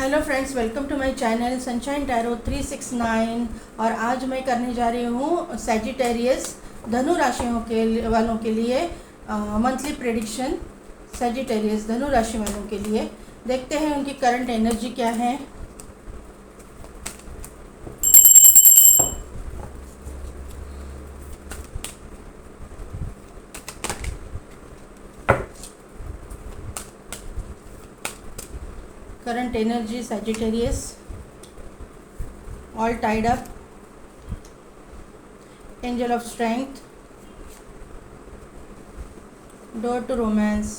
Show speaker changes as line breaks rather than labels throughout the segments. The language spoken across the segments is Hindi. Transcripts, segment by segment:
Hello friends, welcome to my channel sunshine tarot 369। और आज मैं करने जा रही हूँ सैजिटेरियस धनु राशियों के वालों के लिए मंथली प्रेडिक्शन। सैजिटेरियस धनु राशि वालों के लिए देखते हैं उनकी करंट एनर्जी क्या है। Current energy Sagittarius, all tied up, angel of strength, door to romance,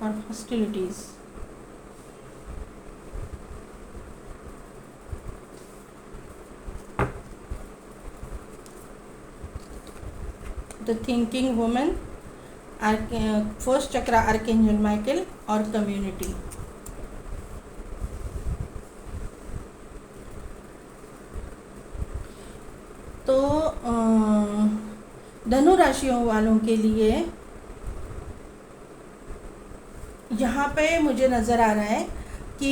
or hostilities. The thinking woman, first चक्र आर्कएंजल माइकल और कम्युनिटी। तो धनु राशियों वालों के लिए यहाँ पे मुझे नज़र आ रहा है कि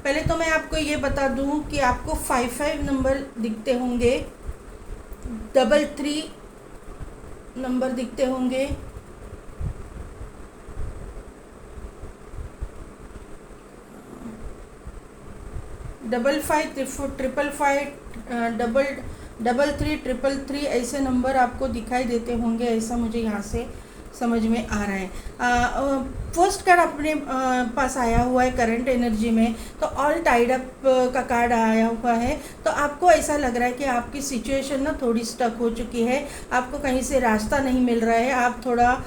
पहले तो मैं आपको ये बता दूँ कि आपको 55 नंबर दिखते होंगे, 33 नंबर दिखते होंगे, 55, 555, 333, ऐसे नंबर आपको दिखाई देते होंगे। ऐसा मुझे यहाँ से समझ में आ रहा है। फर्स्ट कार्ड अपने पास आया हुआ है करंट एनर्जी में, तो ऑल टाइड अप का कार्ड आया हुआ है। तो आपको ऐसा लग रहा है कि आपकी सिचुएशन ना थोड़ी स्टक हो चुकी है, आपको कहीं से रास्ता नहीं मिल रहा है, आप थोड़ा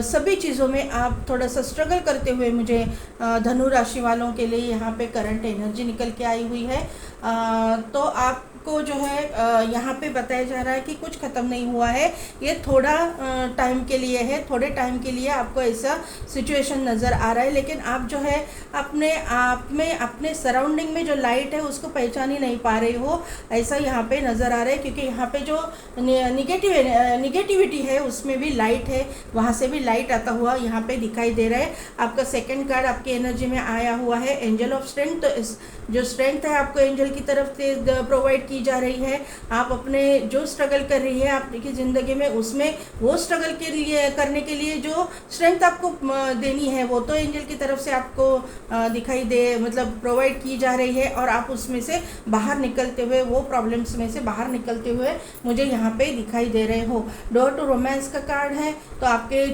सभी चीज़ों में आप थोड़ा सा स्ट्रगल करते हुए मुझे धनु राशि वालों के लिए यहाँ पे करंट एनर्जी निकल के आई हुई है। तो आपको जो है यहाँ पे बताया जा रहा है कि कुछ ख़त्म नहीं हुआ है, ये थोड़ा टाइम के लिए है, थोड़े टाइम के लिए आपको ऐसा सिचुएशन नज़र आ रहा है। लेकिन आप जो है अपने आप में, अपने सराउंडिंग में जो लाइट है उसको पहचान ही नहीं पा रहे हो, ऐसा यहाँ पे नज़र आ रहा है। क्योंकि यहाँ पे जो निगेटिविटी है उसमें भी लाइट है, वहाँ से भी लाइट आता हुआ यहाँ पे दिखाई दे रहा है। आपका सेकंड कार्ड आपकी एनर्जी में आया हुआ है एंजल ऑफ स्ट्रेंथ। तो जो स्ट्रेंथ है आपको एंजल की तरफ से प्रोवाइड की जा रही है। आप अपने जो स्ट्रगल कर रही है आपकी ज़िंदगी में, उसमें वो स्ट्रगल के लिए करने के लिए जो स्ट्रेंथ आपको देनी है वो तो एंजल की तरफ से आपको दिखाई दे, मतलब प्रोवाइड की जा रही है। और आप उसमें से बाहर निकलते हुए, वो प्रॉब्लम्स में से बाहर निकलते हुए मुझे यहाँ पे दिखाई दे रहे हो। डोर टू रोमांस का कार्ड है, तो आपके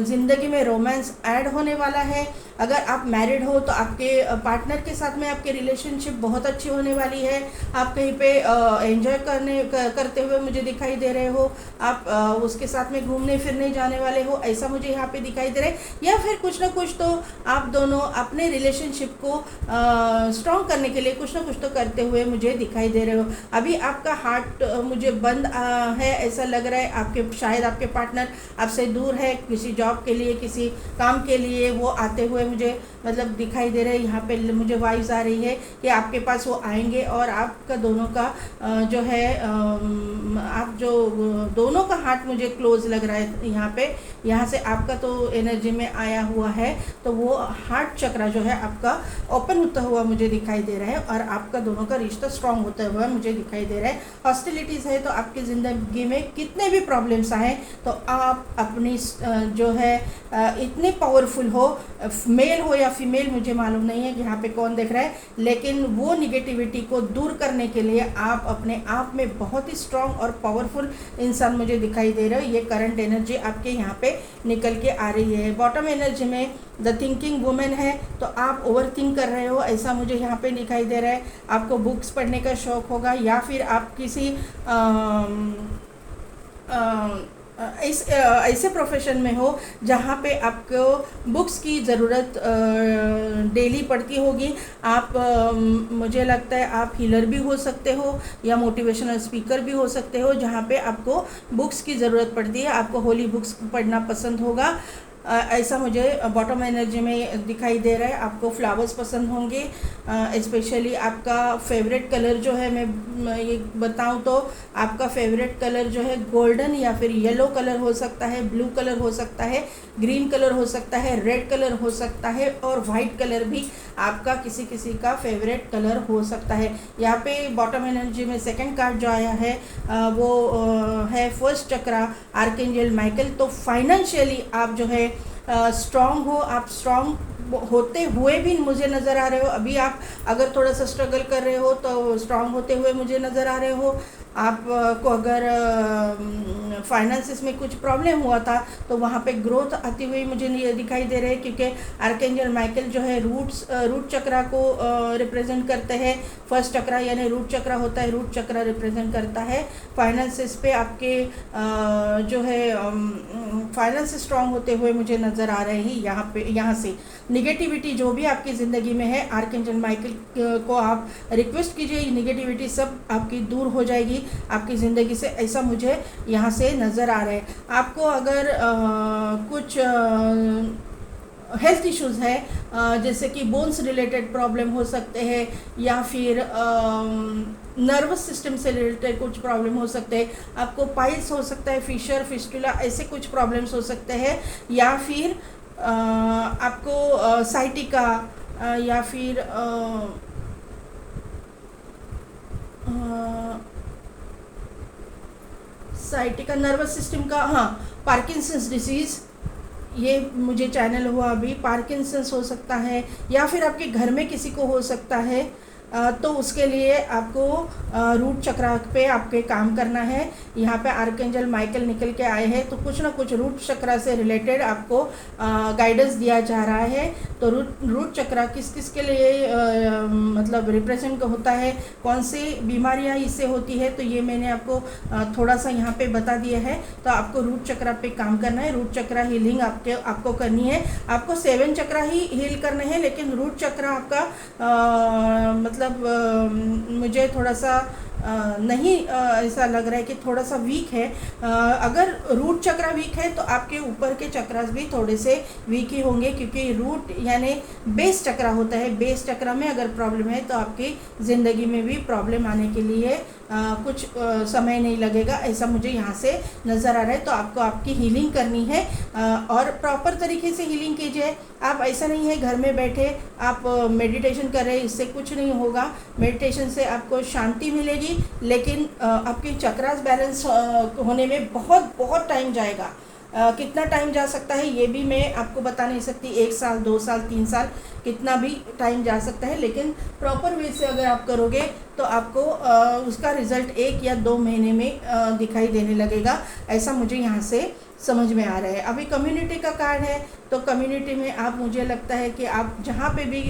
ज़िंदगी में रोमांस ऐड होने वाला है। अगर आप मैरिड हो तो आपके पार्टनर के साथ में आपके रिलेशनशिप बहुत अच्छी होने वाली है। आप कहीं पे एंजॉय करते हुए मुझे दिखाई दे रहे हो, आप उसके साथ में घूमने फिरने जाने वाले हो, ऐसा मुझे यहाँ पे दिखाई दे रहा है। या फिर कुछ ना कुछ तो आप दोनों अपने रिलेशनशिप को स्ट्रॉन्ग करने के लिए कुछ ना कुछ तो करते हुए मुझे दिखाई दे रहे हो। अभी आपका हार्ट मुझे बंद है, ऐसा लग रहा है। आपके शायद आपके पार्टनर आपसे दूर है, किसी जॉब के लिए, किसी काम के लिए वो आते हुए मुझे मतलब दिखाई दे रहे हैं। यहाँ पे मुझे वाइब्स आ रही है कि आपके पास वो आएंगे और आपका दोनों का जो है आप जो दोनों का हार्ट मुझे क्लोज लग रहा है यहाँ पे। यहाँ से आपका तो एनर्जी में आया हुआ है, तो वो हार्ट चक्र जो है आपका ओपन होता हुआ मुझे दिखाई दे रहा है और आपका दोनों का रिश्ता स्ट्रांग होता हुआ मुझे दिखाई दे रहा है। हॉस्टिलिटीज़ है तो आपकी ज़िंदगी में कितने भी प्रॉब्लम्स आए तो आप अपनी जो है इतने पावरफुल हो, मेल हो या फीमेल मुझे मालूम नहीं है कि यहाँ पे कौन देख रहा है, लेकिन वो निगेटिविटी को दूर करने के लिए आप अपने आप में बहुत ही स्ट्रांग और पावरफुल इंसान मुझे दिखाई दे रहे हो। ये करंट एनर्जी आपके यहाँ पे निकल के आ रही है। बॉटम एनर्जी में द थिंकिंग वुमेन है, तो आप ओवर थिंक कर रहे हो, ऐसा मुझे यहाँ पे दिखाई दे रहा है। आपको बुक्स पढ़ने का शौक़ होगा या फिर आप किसी ऐसे प्रोफेशन में हो जहाँ पे आपको बुक्स की ज़रूरत डेली पड़ती होगी। आप मुझे लगता है आप हीलर भी हो सकते हो या मोटिवेशनल स्पीकर भी हो सकते हो, जहाँ पे आपको बुक्स की ज़रूरत पड़ती है। आपको होली बुक्स पढ़ना पसंद होगा। ऐसा मुझे बॉटम एनर्जी में दिखाई दे रहा है। आपको फ्लावर्स पसंद होंगे, स्पेशली आपका फेवरेट कलर जो है, मैं ये बताऊं तो आपका फेवरेट कलर जो है गोल्डन या फिर येलो कलर हो सकता है, ब्लू कलर हो सकता है, ग्रीन कलर हो सकता है, रेड कलर हो सकता है और वाइट कलर भी आपका किसी किसी का फेवरेट कलर हो सकता है। यहाँ पे बॉटम एनर्जी में सेकंड कार्ड जो आया है वो है फर्स्ट चक्रा, आर्कएंजल माइकल। तो फाइनेंशियली आप जो है स्ट्रांग हो, आप स्ट्रांग होते हुए भी मुझे नज़र आ रहे हो। अभी आप अगर थोड़ा सा स्ट्रगल कर रहे हो तो स्ट्रांग होते हुए मुझे नज़र आ रहे हो। आपको अगर फाइनेंसिस में कुछ प्रॉब्लम हुआ था तो वहाँ पे ग्रोथ आती हुई मुझे दिखाई दे रहे हैं, क्योंकि आर्कएंजल माइकल जो है रूट चक्रा को रिप्रेजेंट करते हैं। फर्स्ट चक्रा यानी रूट चक्रा होता है, रूट चक्रा रिप्रेजेंट करता है फाइनेंसिस पे। आपके जो है फाइनेंस स्ट्रांग होते हुए मुझे नज़र आ रहे हैं। यहाँ से निगेटिविटी जो भी आपकी ज़िंदगी में है, आर्कएंजल माइकल को आप रिक्वेस्ट कीजिए, ये निगेटिविटी सब आपकी दूर हो जाएगी आपकी ज़िंदगी से, ऐसा मुझे यहाँ से नज़र आ रहा है। आपको अगर कुछ हेल्थ इश्यूज़ है, जैसे कि बोन्स रिलेटेड प्रॉब्लम हो सकते हैं या फिर नर्वस सिस्टम से रिलेटेड कुछ प्रॉब्लम हो सकते हैं, आपको पाइल्स हो सकता है, फिशर फिस्टुला ऐसे कुछ प्रॉब्लम्स हो सकते हैं, या फिर आपको साइटिका या फिर साइटिका नर्वस सिस्टम का, हाँ पार्किंसंस डिसीज़ ये मुझे चैनल हुआ अभी। पार्किंसंस हो सकता है या फिर आपके घर में किसी को हो सकता है, तो उसके लिए आपको रूट चक्रा पे आपके काम करना है। यहाँ पे आर्कएंजल माइकल निकल के आए हैं, तो कुछ ना कुछ रूट चक्रा से रिलेटेड आपको गाइडेंस दिया जा रहा है। तो रूट चक्रा किस किस के लिए मतलब रिप्रेजेंट होता है, कौन सी बीमारियाँ इससे होती है, तो ये मैंने आपको थोड़ा सा यहाँ पे बता दिया है। तो आपको रूट चक्रा पे काम करना है, रूट चक्रा हीलिंग आपको करनी है। आपको 7 चक्रा ही हील करने हैं, लेकिन रूट चक्रा आपका मतलब मुझे थोड़ा सा नहीं ऐसा लग रहा है कि थोड़ा सा वीक है। अगर रूट चक्रा वीक है तो आपके ऊपर के चक्रास भी थोड़े से वीक ही होंगे, क्योंकि रूट यानी बेस चक्रा होता है। बेस चक्रा में अगर प्रॉब्लम है तो आपकी ज़िंदगी में भी प्रॉब्लम आने के लिए कुछ समय नहीं लगेगा, ऐसा मुझे यहाँ से नज़र आ रहा है। तो आपको आपकी हीलिंग करनी है और प्रॉपर तरीके से हीलिंग कीजिए। आप ऐसा नहीं है घर में बैठे आप मेडिटेशन कर रहे हैं, इससे कुछ नहीं होगा। मेडिटेशन से आपको शांति मिलेगी, लेकिन आपके चक्रास बैलेंस होने में बहुत बहुत टाइम जाएगा। कितना टाइम जा सकता है ये भी मैं आपको बता नहीं सकती, 1 साल 2 साल 3 साल कितना भी टाइम जा सकता है, लेकिन प्रॉपर वे से अगर आप करोगे तो आपको उसका रिज़ल्ट 1 या 2 महीने में दिखाई देने लगेगा, ऐसा मुझे यहाँ से समझ में आ रहा है। अभी कम्युनिटी का कार्ड है, तो कम्युनिटी में आप, मुझे लगता है कि आप जहाँ पे भी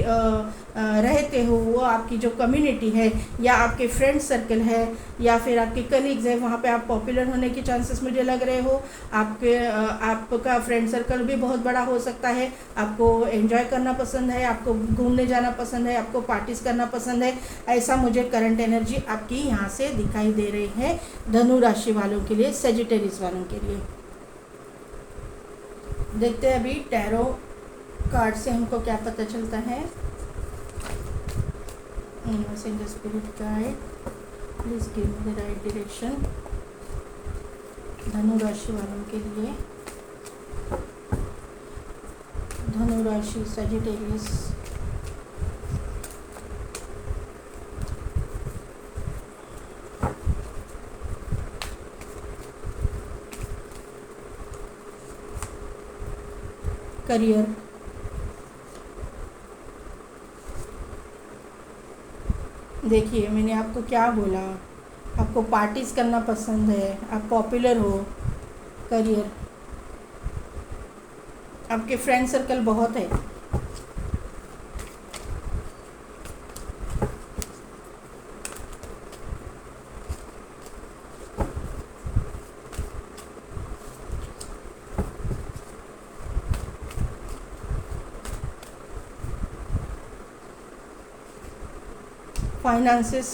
रहते हो वो आपकी जो कम्युनिटी है या आपके फ्रेंड सर्कल है या फिर आपके कलीग्स है, वहाँ पे आप पॉपुलर होने के चांसेस मुझे लग रहे हो। आपका फ्रेंड सर्कल भी बहुत बड़ा हो सकता है। आपको एंजॉय करना पसंद है, आपको घूमने जाना पसंद है, आपको पार्टीज करना पसंद है, ऐसा मुझे करंट एनर्जी आपकी यहाँ से दिखाई दे रही है धनु राशि वालों के लिए, सेजिटेरियस वालों के लिए। देखते हैं अभी टैरो कार्ड से हमको क्या पता चलता है। Spirit guide please give me the right direction धनु राशि वालों के लिए। धनु राशि सजिटेरियस, करियर, देखिए मैंने आपको क्या बोला, आपको पार्टीज करना पसंद है, आप पॉपुलर हो। करियर, आपके फ्रेंड सर्कल बहुत है। Finances,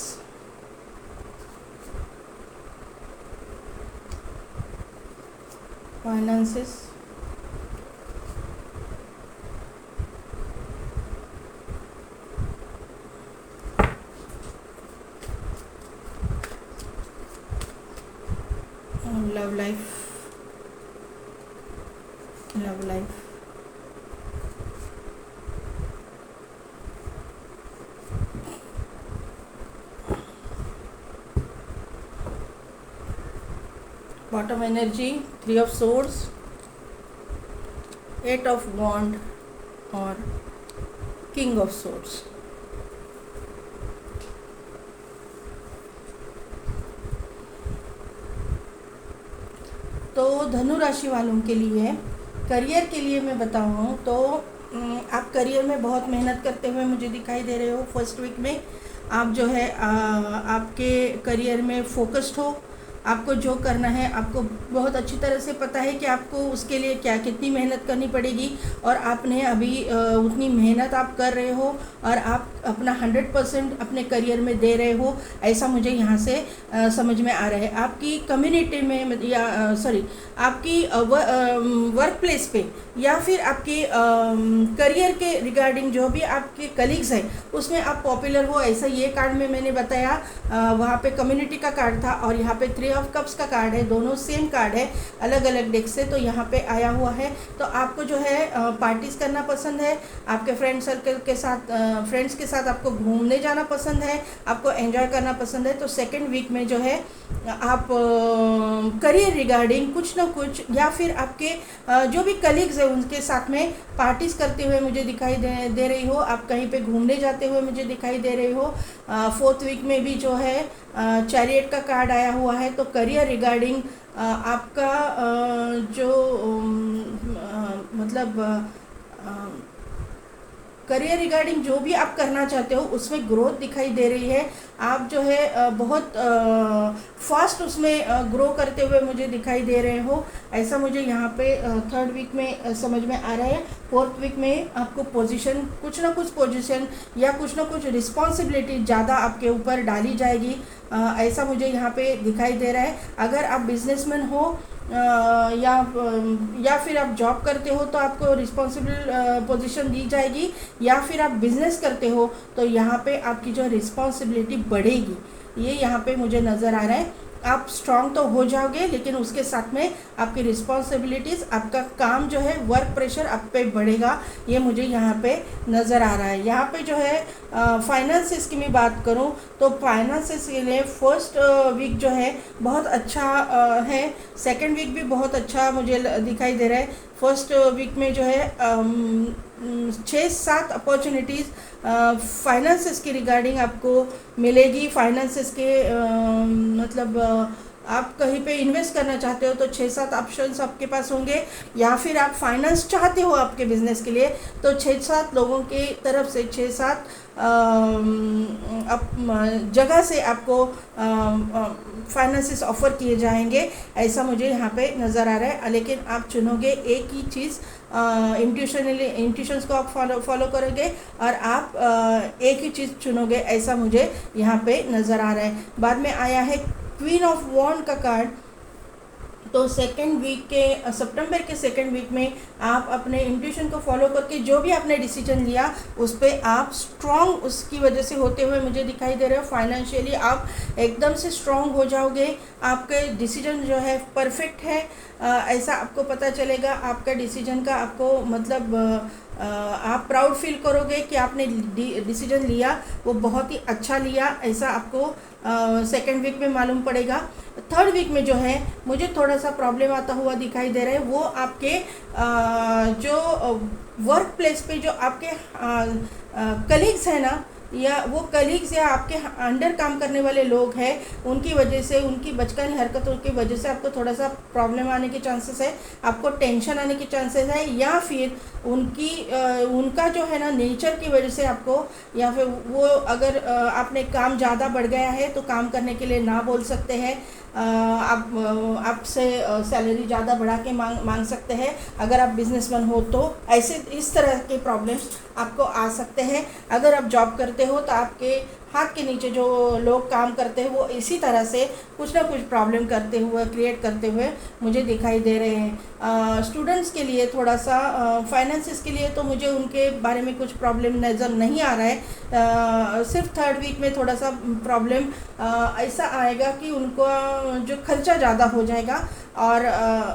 finances, love life, love life. Bottom energy, 3 of swords, 8 of wand और किंग ऑफ सोर्ड्स। तो धनु राशि वालों के लिए करियर के लिए मैं बताऊँ तो आप करियर में बहुत मेहनत करते हुए मुझे दिखाई दे रहे हो। फर्स्ट वीक में आप जो है आपके करियर में फोकस्ड हो, आपको जो करना है आपको बहुत अच्छी तरह से पता है कि आपको उसके लिए क्या कितनी मेहनत करनी पड़ेगी, और आपने अभी उतनी मेहनत आप कर रहे हो और आप अपना 100% अपने करियर में दे रहे हो, ऐसा मुझे यहाँ से समझ में आ रहा है। आपकी कम्युनिटी में या आपकी वर्क प्लेस पे या फिर आपके करियर के रिगार्डिंग जो भी आपके कलीग्स हैं उसमें आप पॉपुलर हो, ऐसा ये कार्ड में मैंने बताया। वहाँ पे कम्युनिटी का कार्ड था और यहाँ पे 3 ऑफ कप्स का कार्ड है, दोनों सेम कार्ड है अलग अलग डेक से, तो यहाँ पे आया हुआ है। तो आपको जो है पार्टीज करना पसंद है, आपके फ्रेंड सर्कल के साथ फ्रेंड्स के साथ आपको घूमने जाना पसंद है, आपको एंजॉय करना पसंद है। तो सेकेंड वीक में जो है आप करियर रिगार्डिंग कुछ ना कुछ या फिर आपके जो भी कलीग्स है उनके साथ में पार्टीज करते हुए मुझे दिखाई दे रही हो, आप कहीं पे घूमने जाते हुए मुझे दिखाई दे रही हो। फोर्थ वीक में भी जो है चैरियट का कार्ड आया हुआ है। तो करियर रिगार्डिंग आपका जो मतलब करियर रिगार्डिंग जो भी आप करना चाहते हो उसमें ग्रोथ दिखाई दे रही है। आप जो है बहुत फास्ट उसमें ग्रो करते हुए मुझे दिखाई दे रहे हो, ऐसा मुझे यहाँ पे थर्ड वीक में समझ में आ रहा है। फोर्थ वीक में आपको पोजीशन कुछ ना कुछ पोजीशन या कुछ ना कुछ रिस्पॉन्सिबिलिटी ज़्यादा आपके ऊपर डाली जाएगी, ऐसा मुझे यहाँ पे दिखाई दे रहा है। अगर आप बिजनेसमैन हो या फिर आप जॉब करते हो तो आपको रिस्पॉन्सिबल पोजीशन दी जाएगी, या फिर आप बिजनेस करते हो तो यहाँ पे आपकी जो रिस्पॉन्सिबिलिटी बढ़ेगी, ये यहाँ पे मुझे नज़र आ रहा है। आप स्ट्रांग तो हो जाओगे लेकिन उसके साथ में आपकी रिस्पॉन्सिबिलिटीज़, आपका काम जो है वर्क प्रेशर आप पे बढ़ेगा, ये मुझे यहाँ पे नज़र आ रहा है। यहाँ पे जो है फाइनेंसेस की मैं बात करूँ तो फाइनेंसेस के लिए फर्स्ट वीक जो है बहुत अच्छा है, सेकंड वीक भी बहुत अच्छा मुझे दिखाई दे रहा है। फर्स्ट वीक में जो है 6-7 अपॉर्चुनिटीज़ फाइनेंसेस की रिगार्डिंग आपको मिलेगी। फाइनेंसेस के मतलब आप कहीं पे इन्वेस्ट करना चाहते हो तो 6-7 ऑप्शंस आपके पास होंगे, या फिर आप फाइनेंस चाहते हो आपके बिजनेस के लिए तो 6-7 लोगों की तरफ से 6-7 जगह से आपको फाइनेंसेस ऑफ़र किए जाएंगे, ऐसा मुझे यहाँ पे नज़र आ रहा है। लेकिन आप चुनोगे एक ही चीज़, इंट्यूशंस को आप फॉलो करोगे और आप एक ही चीज़ चुनोगे, ऐसा मुझे यहाँ पे नज़र आ रहा है। बाद में आया है क्वीन ऑफ वॉन्ड का कार्ड। तो सेकेंड वीक के सितंबर के सेकेंड वीक में आप अपने इंट्यूशन को फॉलो करके जो भी आपने डिसीजन लिया उस पर आप स्ट्रॉन्ग उसकी वजह से होते हुए मुझे दिखाई दे रहे हो। फाइनेंशियली आप एकदम से स्ट्रॉन्ग हो जाओगे, आपके डिसीजन जो है परफेक्ट है, ऐसा आपको पता चलेगा। आपका डिसीजन का आपको मतलब आप प्राउड फील करोगे कि आपने डिसीजन लिया वो बहुत ही अच्छा लिया, ऐसा आपको सेकेंड वीक में मालूम पड़ेगा। थर्ड वीक में जो है मुझे थोड़ा सा प्रॉब्लम आता हुआ दिखाई दे रहा है, वो आपके जो वर्क प्लेस पे जो आपके कलीग्स हैं ना, या वो कलीग्स या आपके अंडर काम करने वाले लोग हैं, उनकी वजह से, उनकी बचकानी हरकतों की वजह से आपको थोड़ा सा प्रॉब्लम आने के चांसेस है, आपको टेंशन आने के चांसेस है, या फिर उनका जो है ना नेचर की वजह से आपको, या फिर वो अगर आपने काम ज़्यादा बढ़ गया है तो काम करने के लिए ना बोल सकते हैं, आपसे सैलरी ज़्यादा बढ़ा के मांग सकते हैं अगर आप बिजनेसमैन हो तो, ऐसे इस तरह के प्रॉब्लम्स आपको आ सकते हैं। अगर आप जॉब करते हो तो आपके हाथ के नीचे जो लोग काम करते हैं वो इसी तरह से कुछ ना कुछ प्रॉब्लम करते हुए, क्रिएट करते हुए मुझे दिखाई दे रहे हैं। स्टूडेंट्स के लिए थोड़ा सा, फाइनेंसिस के लिए तो मुझे उनके बारे में कुछ प्रॉब्लम नज़र नहीं आ रहा है। सिर्फ थर्ड वीक में थोड़ा सा प्रॉब्लम ऐसा आएगा कि उनको जो खर्चा ज़्यादा हो जाएगा और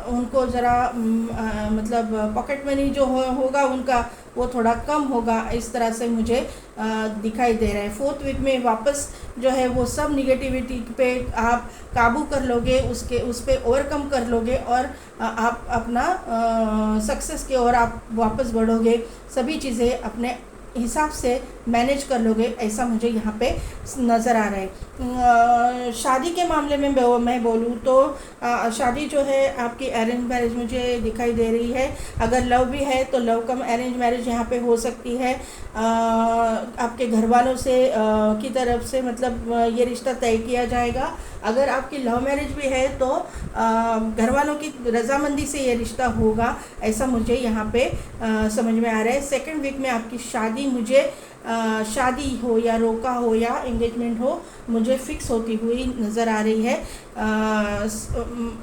उनको ज़रा मतलब पॉकेट मनी जो होगा उनका वो थोड़ा कम होगा, इस तरह से मुझे दिखाई दे रहा है। फोर्थ वीक में वापस जो है वो सब निगेटिविटी पे आप काबू कर लोगे, उस पर ओवरकम कर लोगे और आप अपना सक्सेस की ओर आप वापस बढ़ोगे, सभी चीज़ें अपने हिसाब से मैनेज कर लोगे, ऐसा मुझे यहाँ पे नज़र आ रहा है। शादी के मामले में मैं बोलूँ तो शादी जो है आपकी अरेंज मैरिज मुझे दिखाई दे रही है। अगर लव भी है तो लव कम अरेंज मैरिज यहाँ पे हो सकती है। आपके घर वालों से की तरफ से मतलब ये रिश्ता तय किया जाएगा। अगर आपकी लव मैरिज भी है तो घर वालों की रजामंदी से ये रिश्ता होगा, ऐसा मुझे यहाँ पे समझ में आ रहा है। सेकंड वीक में आपकी शादी मुझे शादी हो या रोका हो या एंगेजमेंट हो, मुझे फिक्स होती हुई नज़र आ रही है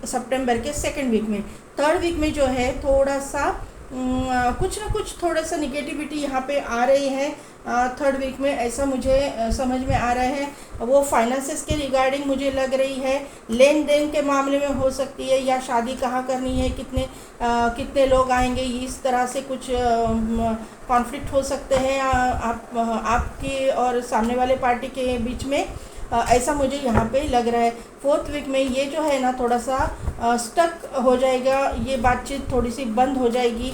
सितंबर के सेकंड वीक में। थर्ड वीक में जो है थोड़ा सा कुछ ना कुछ थोड़ा सा निगेटिविटी यहाँ पे आ रही है। थर्ड वीक में ऐसा मुझे समझ में आ रहा है, वो फाइनेंसेस के रिगार्डिंग मुझे लग रही है, लेन देन के मामले में हो सकती है, या शादी कहाँ करनी है, कितने लोग आएंगे, इस तरह से कुछ कॉन्फ्लिक्ट हो सकते हैं आपकी और सामने वाले पार्टी के बीच में, ऐसा मुझे यहाँ पे लग रहा है। फोर्थ वीक में ये जो है ना थोड़ा सा स्टक हो जाएगा, ये बातचीत थोड़ी सी बंद हो जाएगी,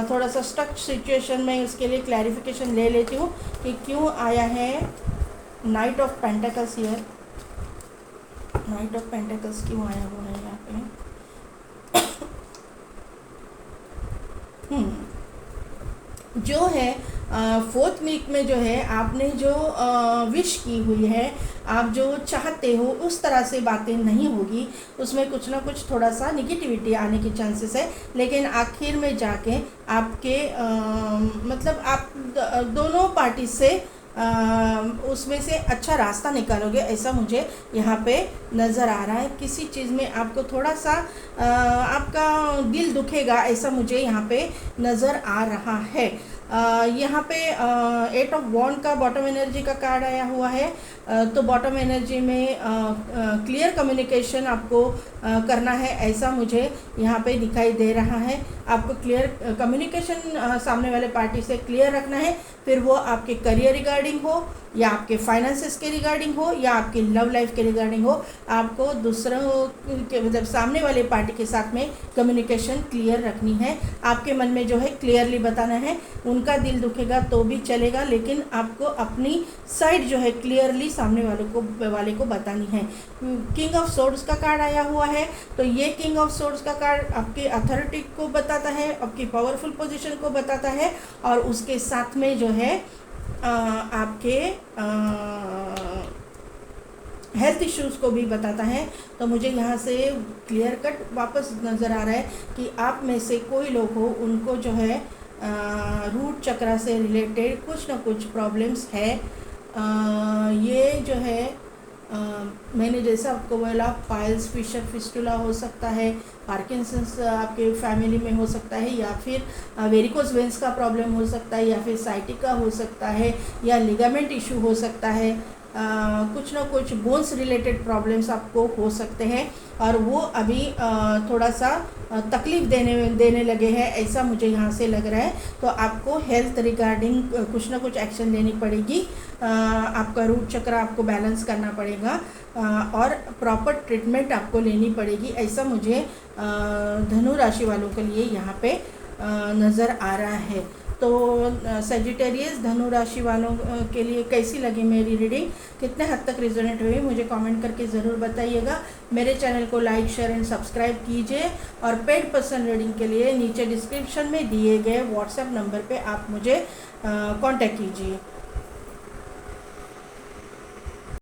थोड़ा सा स्टक सिचुएशन में। उसके लिए क्लैरिफिकेशन ले लेती हूँ कि क्यों आया है night of pentacles here, night of pentacles क्यों आया हुआ है यहाँ पे। जो है फोर्थ वीक में जो है आपने जो विश की हुई है, आप जो चाहते हो उस तरह से बातें नहीं होगी, उसमें कुछ ना कुछ थोड़ा सा निगेटिविटी आने के चांसेस है, लेकिन आखिर में जाके आपके मतलब आप दोनों पार्टी से उसमें से अच्छा रास्ता निकालोगे, ऐसा मुझे यहाँ पे नज़र आ रहा है। किसी चीज़ में आपको थोड़ा सा आपका दिल दुखेगा, ऐसा मुझे यहाँ पे नज़र आ रहा है। यहाँ पे 8 ऑफ वॉन्ड का बॉटम एनर्जी का कार्ड आया हुआ है। तो बॉटम एनर्जी में क्लियर कम्युनिकेशन आपको करना है, ऐसा मुझे यहाँ पे दिखाई दे रहा है। आपको क्लियर कम्युनिकेशन सामने वाले पार्टी से क्लियर रखना है, फिर वो आपके करियर रिगार्डिंग हो या आपके फाइनेंसेस के रिगार्डिंग हो या आपकी लव लाइफ के रिगार्डिंग हो, आपको दूसरों के मतलब सामने वाले पार्टी के साथ में कम्युनिकेशन क्लियर रखनी है। आपके मन में जो है क्लियरली बताना है, उनका दिल दुखेगा तो भी चलेगा, लेकिन आपको अपनी साइड जो है क्लियरली सामने वाले को बतानी है। किंग ऑफ सोर्ड्स का कार्ड आया हुआ है, तो ये किंग ऑफ सोर्ड्स का कार्ड आपकी अथॉरिटी को बताता है, आपकी पावरफुल पोजीशन को बताता है, और उसके साथ में जो है आपके हेल्थ इश्यूज़ को भी बताता है। तो मुझे यहाँ से क्लियर कट वापस नज़र आ रहा है कि आप में से कोई लोग हो, उनको जो है रूट चक्र से रिलेटेड कुछ ना कुछ प्रॉब्लम्स है। ये जो है मैंने जैसा आपको बोला, पाइल्स फिशर फिस्टुला हो सकता है, पार्किंसंस आपके फैमिली में हो सकता है, या फिर वेरिकोस वेंस का प्रॉब्लम हो सकता है, या फिर साइटिका हो सकता है, या लिगामेंट इशू हो सकता है। कुछ ना कुछ बोन्स रिलेटेड प्रॉब्लम्स आपको हो सकते हैं, और वो अभी थोड़ा सा तकलीफ़ देने लगे हैं, ऐसा मुझे यहाँ से लग रहा है। तो आपको हेल्थ रिगार्डिंग कुछ ना कुछ एक्शन लेनी पड़ेगी, आपका रूट चक्र आपको बैलेंस करना पड़ेगा, और प्रॉपर ट्रीटमेंट आपको लेनी पड़ेगी, ऐसा मुझे धनु राशि वालों के लिए यहाँ पे नज़र आ रहा है। तो सजिटेरियस धनु राशि वालों के लिए कैसी लगी मेरी रीडिंग, कितने हद तक रिजोनेट हुई, मुझे कमेंट करके ज़रूर बताइएगा। मेरे चैनल को लाइक शेयर एंड सब्सक्राइब कीजिए, और पेड पर्सन रीडिंग के लिए नीचे डिस्क्रिप्शन में दिए गए व्हाट्सएप नंबर पे आप मुझे कांटेक्ट कीजिए।